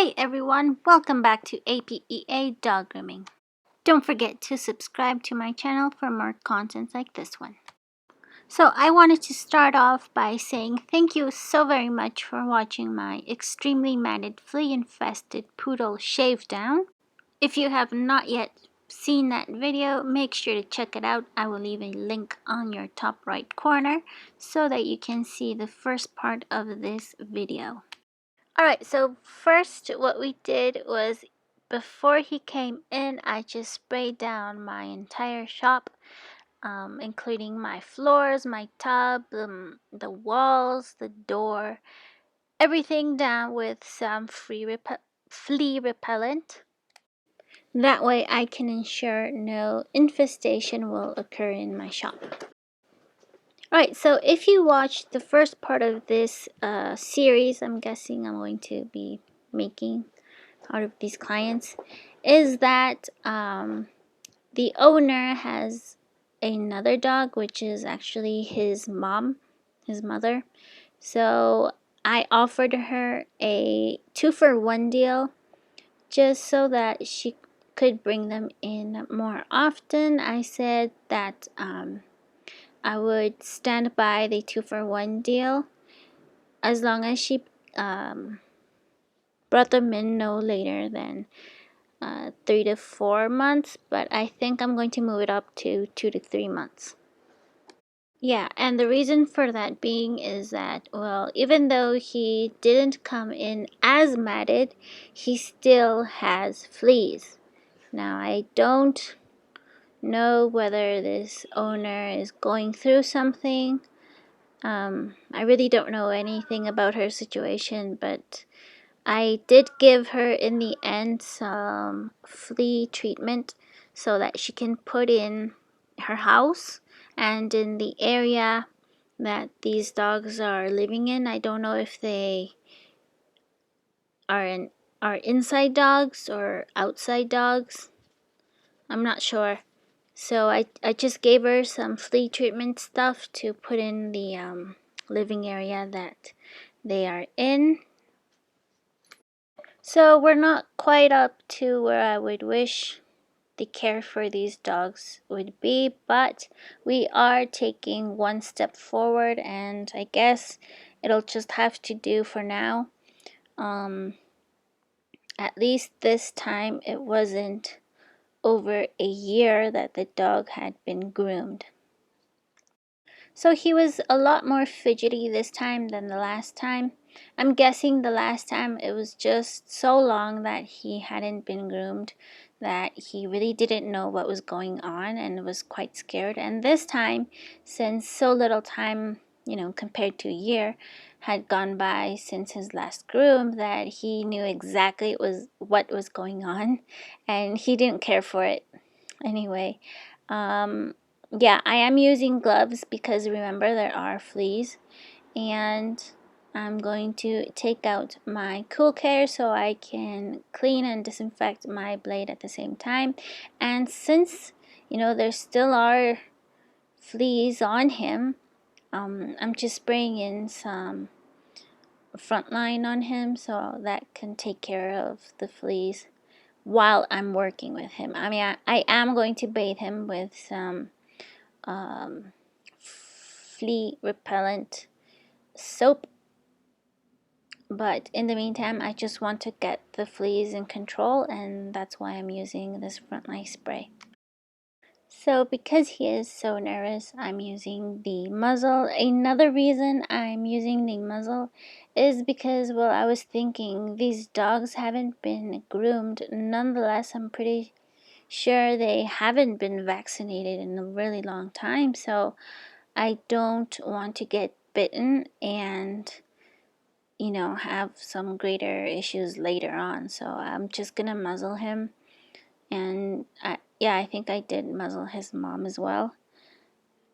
Hi everyone, welcome back to APEA Dog Grooming. Don't forget to subscribe to my channel for more content like this one. So I wanted to start off by saying thank you so very much for watching my extremely matted flea-infested poodle shave down. If you have not yet seen that video, make sure to check it out. I will leave a link on your top right corner so that you can see the first part of this video. Alright, so first what we did was before he came in, I just sprayed down my entire shop, including my floors, my tub, the walls, the door, everything down with some flea repellent. That way I can ensure no infestation will occur in my shop. Alright, so if you watched the first part of this series, I'm guessing I'm going to be making out of these clients, is that the owner has another dog, which is actually his mother. So I offered her a 2-for-1 deal just so that she could bring them in more often. I said that I would stand by the 2-for-1 deal as long as she brought them in no later than 3 to 4 months, but I think I'm going to move it up to 2 to 3 months. Yeah, and the reason for that being is that, well, even though he didn't come in as matted, he still has fleas. Now, I don't know whether this owner is going through something. I really don't know anything about her situation, but I did give her in the end some flea treatment so that she can put in her house and in the area that these dogs are living in. I don't know if they are inside dogs or outside dogs. I'm not sure. So I just gave her some flea treatment stuff to put in the living area that they are in. So we're not quite up to where I would wish the care for these dogs would be, but we are taking one step forward, and I guess it'll just have to do for now. At least this time it wasn't over a year that the dog had been groomed. So he was a lot more fidgety this time than the last time. I'm guessing the last time it was just so long that he hadn't been groomed that he really didn't know what was going on and was quite scared. And this time, since so little time, compared to a year, had gone by since his last groom, that he knew exactly what was going on, and he didn't care for it anyway. Yeah, I am using gloves because remember there are fleas, and I'm going to take out my Cool Care so I can clean and disinfect my blade at the same time. And since there still are fleas on him, I'm just spraying in some Frontline on him so that can take care of the fleas while I'm working with him. I mean, I am going to bathe him with some flea repellent soap, but in the meantime I just want to get the fleas in control, and that's why I'm using this Frontline spray. So because he is so nervous, I'm using the muzzle. Another reason I'm using the muzzle is because, well, I was thinking these dogs haven't been groomed. Nonetheless, I'm pretty sure they haven't been vaccinated in a really long time, so I don't want to get bitten and have some greater issues later on. So I'm just gonna muzzle him, and I think I did muzzle his mom as well,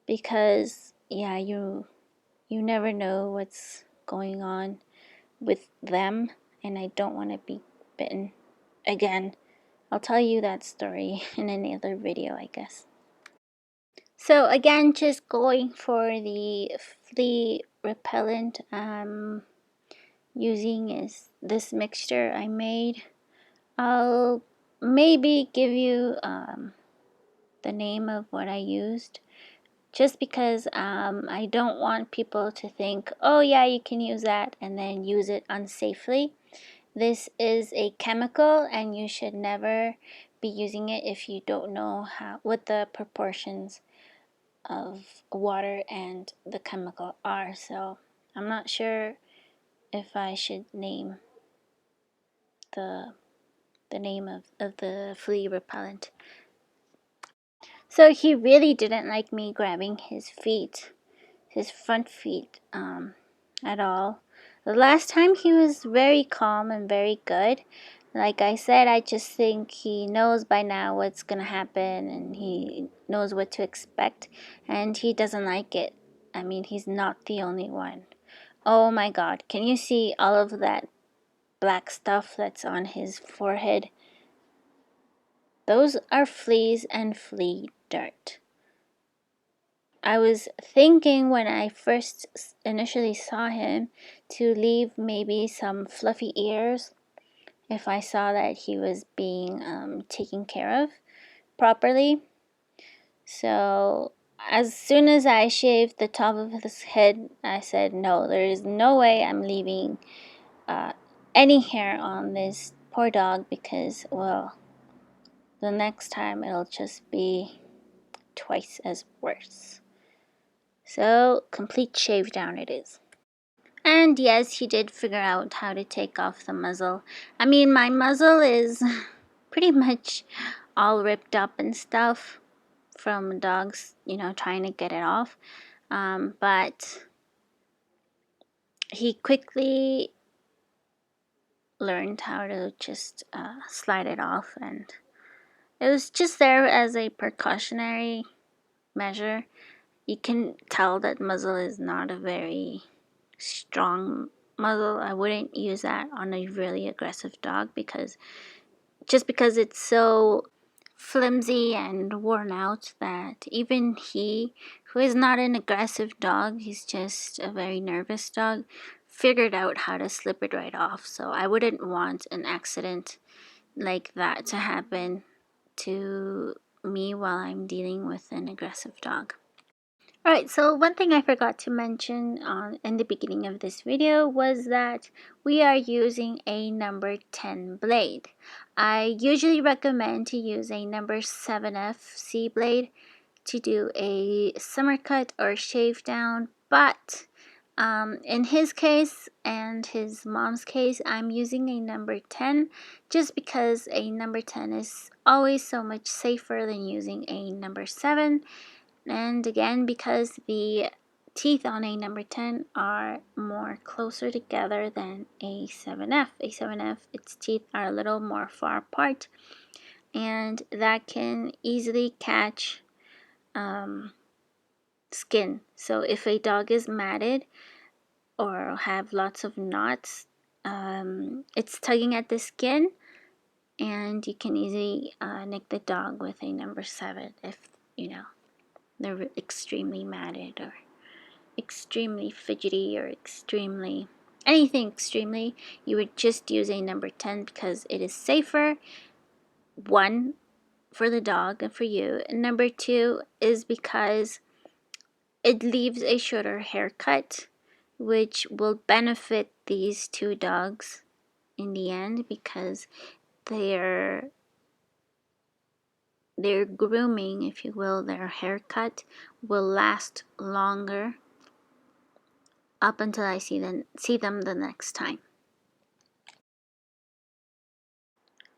because you never know what's going on with them, and I don't want to be bitten again. I'll tell you that story in another video, I guess. So again, just going for the flea repellent. using is this mixture I made. I'll maybe give you the name of what I used, just because I don't want people to think, oh yeah, you can use that and then use it unsafely. This is a chemical and you should never be using it if you don't know what the proportions of water and the chemical are. So I'm not sure if I should name the name of the flea repellent. So he really didn't like me grabbing his feet, his front feet, at all. The last time he was very calm and very good. Like I said, I just think he knows by now what's gonna happen and he knows what to expect, and he doesn't like it. I mean, he's not the only one. Oh my god, can you see all of that black stuff that's on his forehead? Those are fleas and flea dirt. I was thinking when I first initially saw him to leave maybe some fluffy ears if I saw that he was being taken care of properly. So as soon as I shaved the top of his head, I said, no, there is no way I'm leaving any hair on this poor dog, because, well, the next time it'll just be twice as worse. So, complete shave down it is. And yes, he did figure out how to take off the muzzle. I mean, my muzzle is pretty much all ripped up and stuff from dogs, trying to get it off. But he quickly learned how to just slide it off, and it was just there as a precautionary measure. You can tell that muzzle is not a very strong muzzle. I wouldn't use that on a really aggressive dog, because it's so flimsy and worn out that even he, who is not an aggressive dog, he's just a very nervous dog, figured out how to slip it right off. So I wouldn't want an accident like that to happen to me while I'm dealing with an aggressive dog. Alright, so one thing I forgot to mention in the beginning of this video was that we are using a number 10 blade. I usually recommend to use a number 7F C blade to do a summer cut or shave down, but in his case and his mom's case, I'm using a number 10 just because a number 10 is always so much safer than using a number 7. And again, because the teeth on a number 10 are more closer together than a 7F. A 7F, its teeth are a little more far apart, and that can easily catch skin. So if a dog is matted or have lots of knots, it's tugging at the skin, and you can easily nick the dog with a number 7 if, they're extremely matted or extremely fidgety or anything extremely. You would just use a number 10 because it is safer. One, for the dog and for you. And number 2 is because it leaves a shorter haircut, which will benefit these two dogs in the end, because their grooming, if you will, their haircut will last longer up until I see them the next time.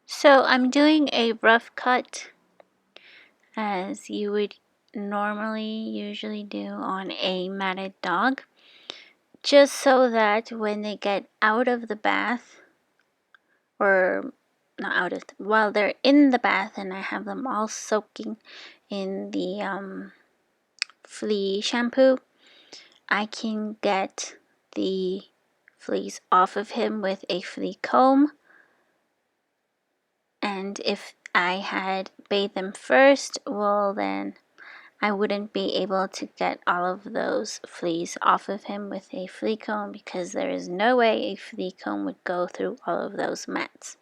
So I'm doing a rough cut as you would usually do on a matted dog, just so that when they get out of the bath, or not out of, while they're in the bath and I have them all soaking in the flea shampoo, I can get the fleas off of him with a flea comb. And if I had bathed them first, well then I wouldn't be able to get all of those fleas off of him with a flea comb, because there is no way a flea comb would go through all of those mats.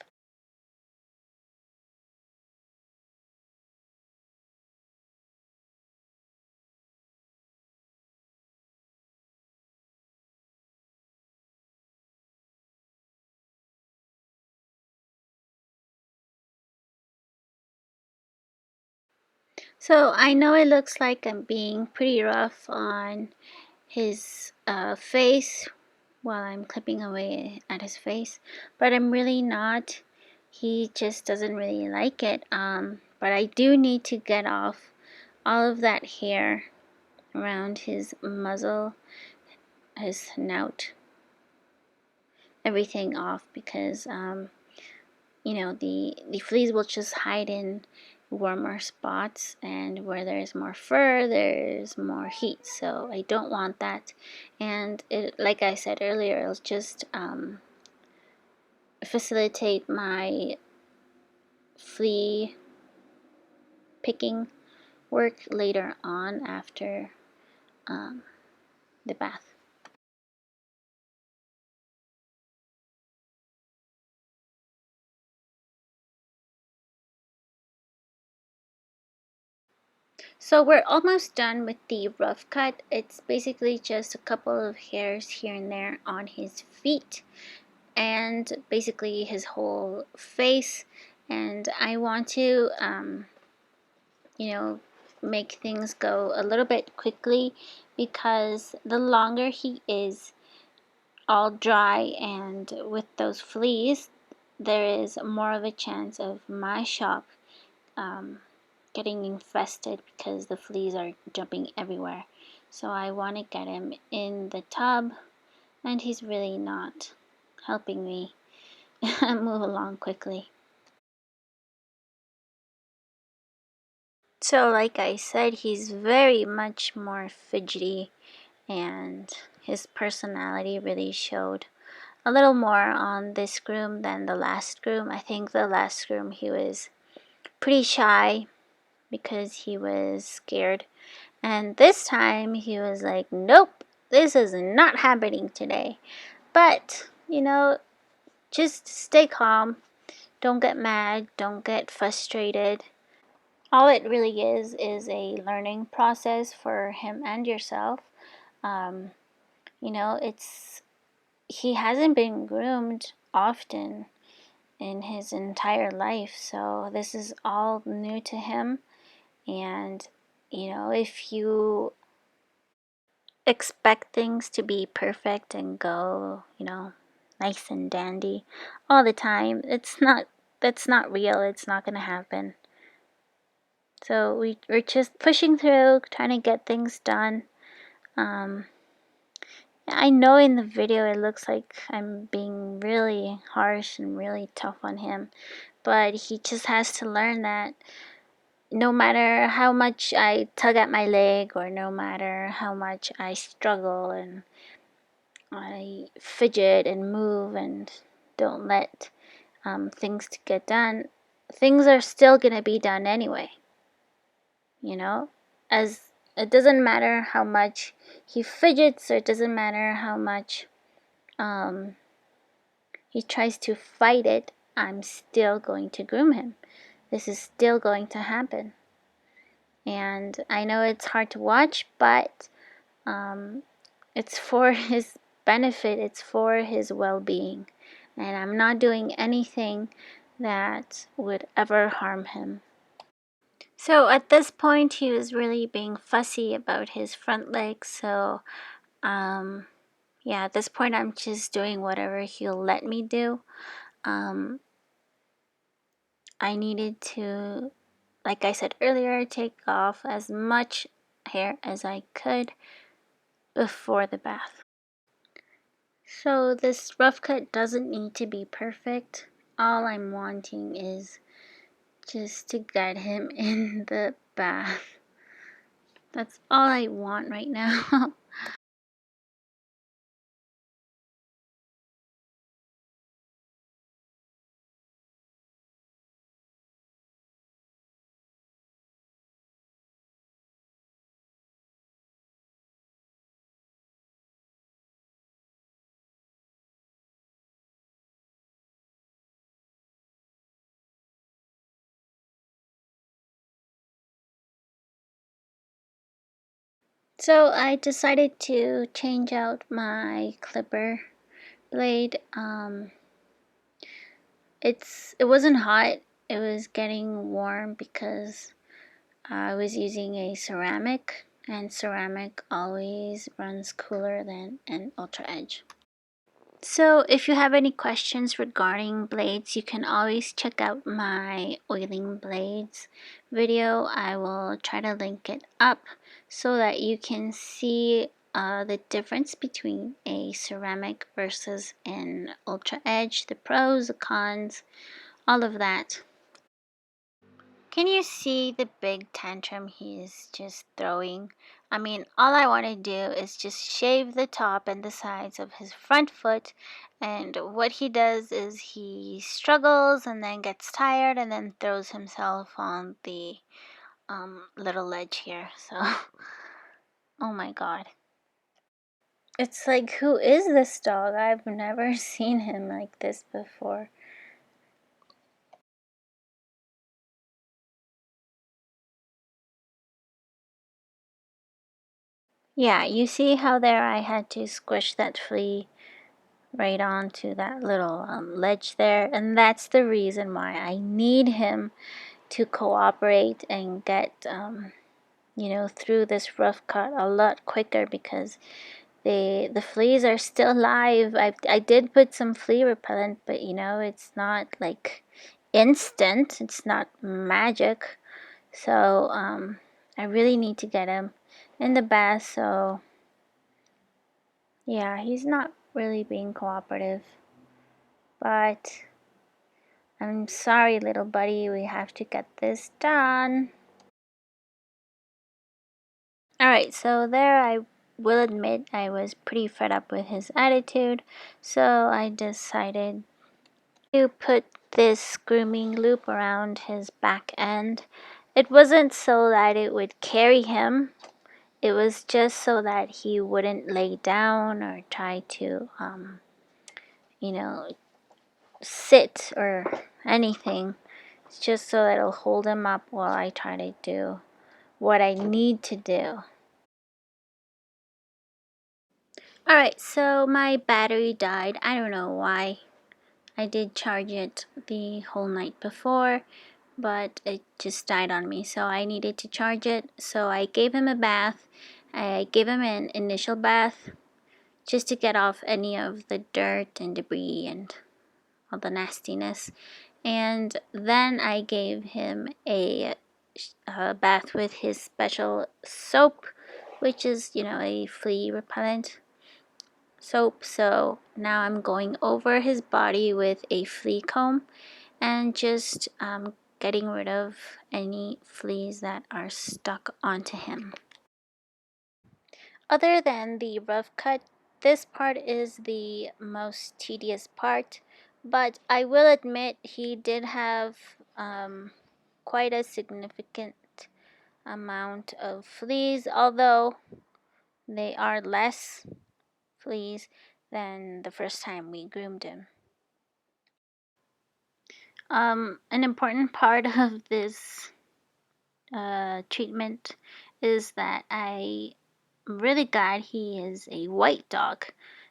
So I know it looks like I'm being pretty rough on his face while I'm clipping away at his face, but I'm really not. He just doesn't really like it. But I do need to get off all of that hair around his muzzle, his snout, everything off, because you know, the fleas will just hide in warmer spots, and where there's more fur there's more heat, so I don't want that. And it, like I said earlier, it'll just facilitate my flea picking work later on after the bath. So we're almost done with the rough cut. It's basically just a couple of hairs here and there on his feet, and basically his whole face. And I want to you know, make things go a little bit quickly, because the longer he is all dry and with those fleas, there is more of a chance of my shop getting infested, because the fleas are jumping everywhere. So I want to get him in the tub, and he's really not helping me move along quickly. So like I said, he's very much more fidgety, and his personality really showed a little more on this groom than the last groom. I think the last groom he was pretty shy because he was scared, and this time he was like, nope, this is not happening today. But you know, just stay calm, don't get mad, don't get frustrated. All it really is a learning process for him and yourself. um, you know, it's he hasn't been groomed often in his entire life, so this is all new to him. And you know, if you expect things to be perfect and go, you know, nice and dandy all the time, that's not real. It's not gonna happen. So we're just pushing through, trying to get things done. um, I know in the video it looks like I'm being really harsh and really tough on him, but he just has to learn that no matter how much I tug at my leg, or no matter how much I struggle and I fidget and move and don't let things to get done, things are still gonna be done anyway. You know, as it doesn't matter how much he fidgets, or it doesn't matter how much um, he tries to fight it, I'm still going to groom him. This is still going to happen. And I know it's hard to watch, but it's for his benefit, it's for his well being. And I'm not doing anything that would ever harm him. So at this point, he was really being fussy about his front legs. So, yeah, at this point, I'm just doing whatever he'll let me do. Um, I needed to, like I said earlier, take off as much hair as I could before the bath. So this rough cut doesn't need to be perfect. All I'm wanting is just to get him in the bath. That's all I want right now. So I decided to change out my clipper blade. It wasn't hot. It was getting warm because I was using a ceramic, and ceramic always runs cooler than an Ultra Edge. So if you have any questions regarding blades, you can always check out my oiling blades video. I will try to link it up so that you can see the difference between a ceramic versus an Ultra Edge, the pros, the cons, all of that. Can you see the big tantrum he's just throwing? I mean, all I want to do is just shave the top and the sides of his front foot, and what he does is he struggles and then gets tired and then throws himself on the little ledge here. So, oh my god. It's like, who is this dog? I've never seen him like this before. Yeah, you see how there I had to squish that flea right onto that little ledge there, and that's the reason why I need him to cooperate and get through this rough cut a lot quicker, because the fleas are still alive. I did put some flea repellent, but it's not like instant, it's not magic. So I really need to get him in the bath. So yeah, he's not really being cooperative, but I'm sorry, little buddy, we have to get this done. Alright, so there I will admit I was pretty fed up with his attitude, so I decided to put this grooming loop around his back end. It wasn't so that it would carry him, it was just so that he wouldn't lay down or try to, you know, sit or anything. It's just so that it'll hold him up while I try to do what I need to do. Alright, so my battery died. I don't know why. I did charge it the whole night before, but it just died on me, so I needed to charge it. So I gave him a bath. I gave him an initial bath just to get off any of the dirt and debris and all the nastiness. And then I gave him a bath with his special soap, which is, a flea repellent soap. So now I'm going over his body with a flea comb and just getting rid of any fleas that are stuck onto him. Other than the rough cut, this part is the most tedious part, but I will admit he did have quite a significant amount of fleas, although they are less fleas than the first time we groomed him. An important part of this treatment is that I'm really glad he is a white dog,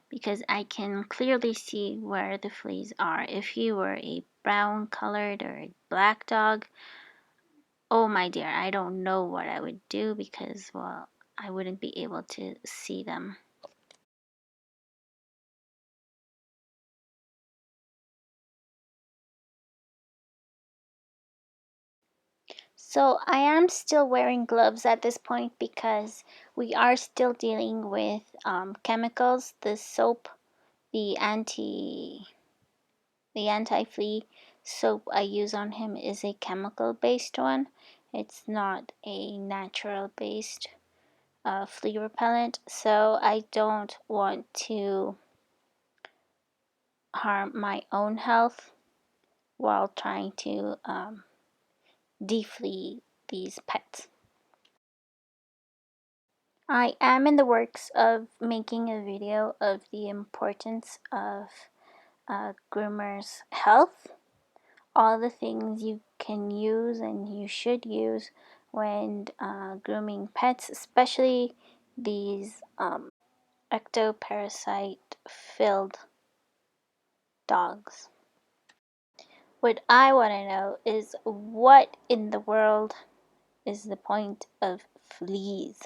because I can clearly see where the fleas are. If he were a brown colored or a black dog, oh my dear, I don't know what I would do, because, well, I wouldn't be able to see them. So I am still wearing gloves at this point because we are still dealing with chemicals. The soap, the anti-flea soap I use on him is a chemical based one. It's not a natural based flea repellent, so I don't want to harm my own health while trying to deflea these pets. I am in the works of making a video of the importance of groomers' health, all the things you can use and you should use when grooming pets, especially these ectoparasite filled dogs. What I want to know is what in the world is the point of fleas?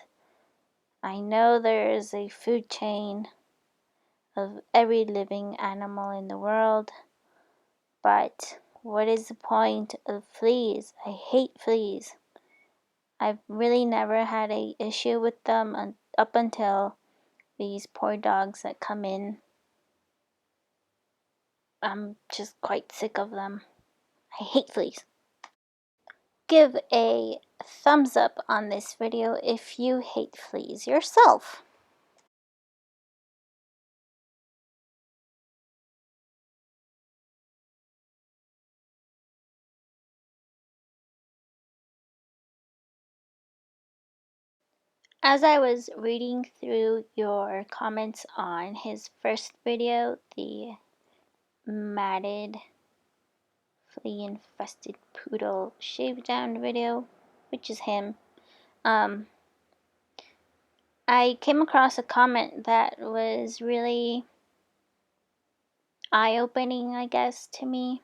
I know there is a food chain of every living animal in the world, but what is the point of fleas? I hate fleas. I've really never had an issue with them up until these poor dogs that come in. I'm just quite sick of them. I hate fleas. Give a thumbs up on this video if you hate fleas yourself. As I was reading through your comments on his first video, the matted flea infested poodle shave down video, which is him, I came across a comment that was really eye-opening, I guess, to me.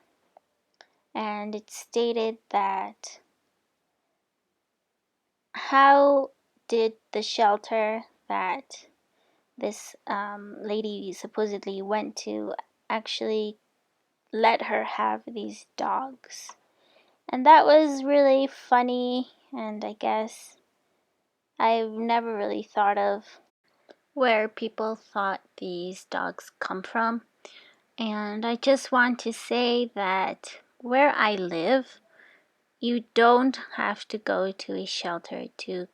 And it stated that how did the shelter that this lady supposedly went to actually let her have these dogs? And that was really funny, and I guess I've never really thought of where people thought these dogs come from. And I just want to say that where I live, you don't have to go to a shelter to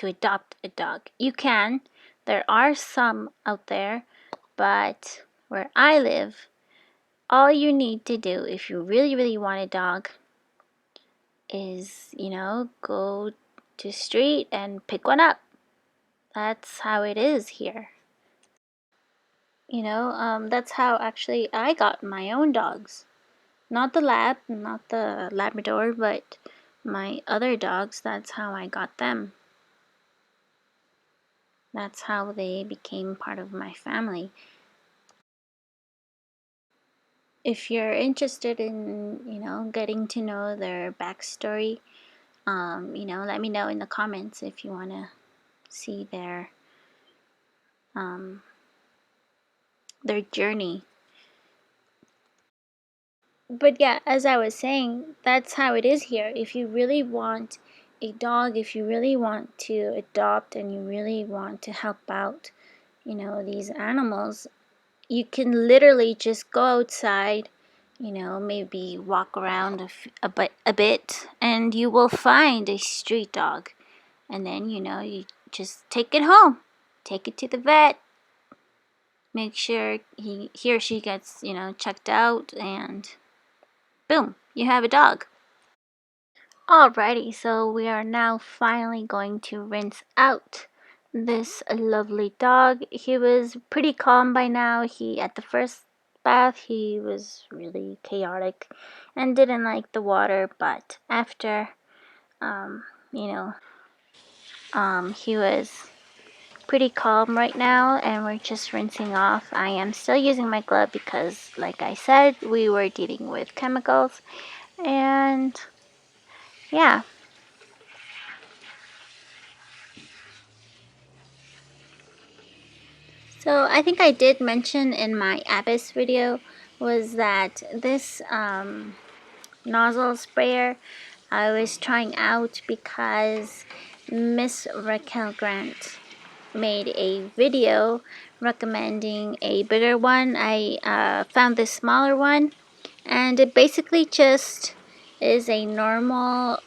adopt a dog. You can. There are some out there, but where I live, all you need to do if you really, really want a dog is, go to the street and pick one up. That's how it is here. That's how actually I got my own dogs. Not the lab, not the Labrador, but my other dogs, that's how I got them. That's how they became part of my family. If you're interested in, getting to know their backstory, let me know in the comments if you want to see their journey. But yeah, as I was saying, that's how it is here. If you really want a dog, if you really want to adopt and you really want to help out, these animals, you can literally just go outside, maybe walk around a bit, and you will find a street dog. And then, you just take it home, take it to the vet, make sure he or she gets, checked out, and boom, you have a dog. Alrighty, so we are now finally going to rinse out this lovely dog. He was pretty calm by now. At the first bath, he was really chaotic and didn't like the water, but after, he was pretty calm right now, and we're just rinsing off. I am still using my glove because, like I said, we were dealing with chemicals, and yeah. So I think I did mention in my Abyss video was that this nozzle sprayer I was trying out because Miss Raquel Grant made a video recommending a bigger one. I found this smaller one, and it basically just is a normal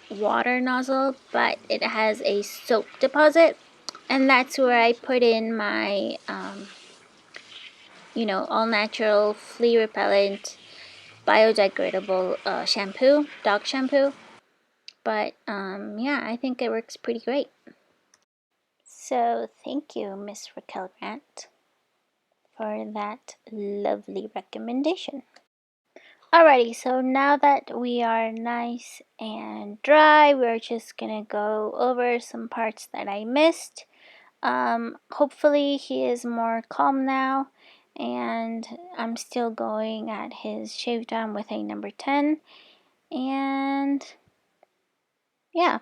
water nozzle, but it has a soap deposit, and that's where I put in my all natural flea repellent biodegradable shampoo, dog shampoo. But yeah, I think it works pretty great. So thank you, Miss Raquel Grant, for that lovely recommendation. Alrighty, so now that we are nice and dry, we're just gonna go over some parts that I missed. Hopefully he is more calm now, and I'm still going at his shave down with a number 10, and yeah.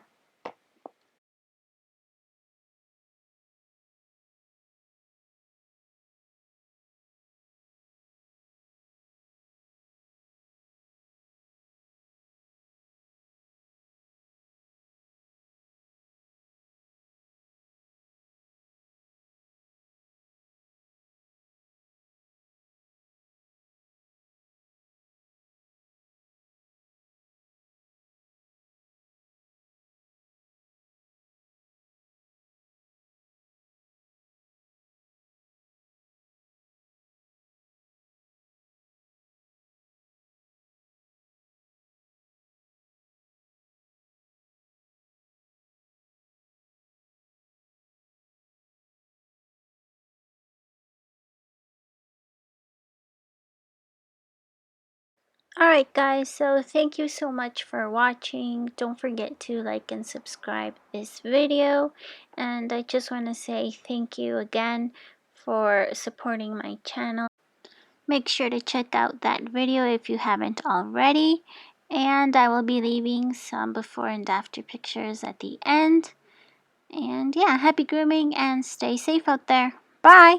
Alright guys, so thank you so much for watching. Don't forget to like and subscribe this video. And I just want to say thank you again for supporting my channel. Make sure to check out that video if you haven't already. And I will be leaving some before and after pictures at the end. And yeah, happy grooming and stay safe out there. Bye!